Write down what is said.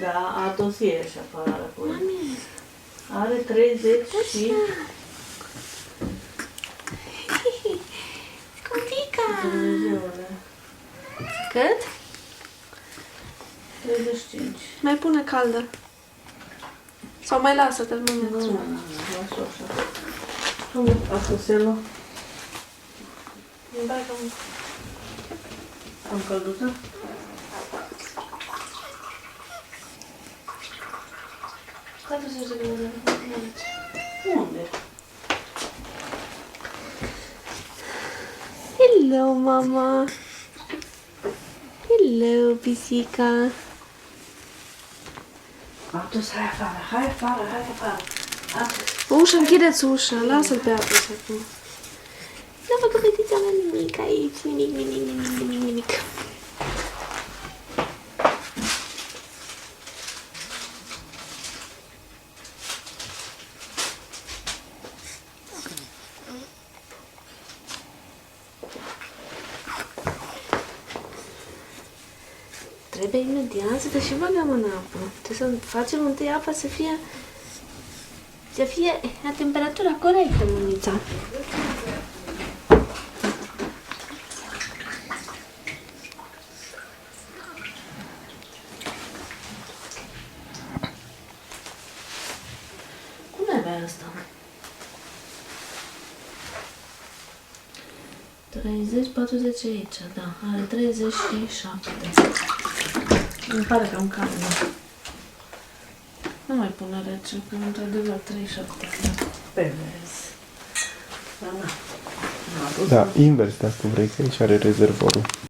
Da, a tot ieși afară acolo. Mami. Are 30 și... Scumpica! Dumnezeule. Cât? 35. Mai pune caldă. Sau mai lasă termometru. Nu, lasă așa. Cum a fost elul? Îmi bagă un... Am călduță? Cât să de grade? Unde? Hello, mama. Hello, pisica. Atunci, hai afară, hai afară, hai afară. Ușa, închideți ușa. Lasă-l pe apă acum. N-a făcut fetița mea nimic aici. Nimic. Trebuie imediat să te și băgăm în apă. Trebuie să facem întâi apa să fie la temperatura corectă, mămița. Cum avea asta? 30, 40 aici, da. Are 37. Îmi pare că am cald. Nu mai pune rece, că într-adevăr 37. Pe vezi. Da, Da, invers dacă vrei, că aici are rezervorul.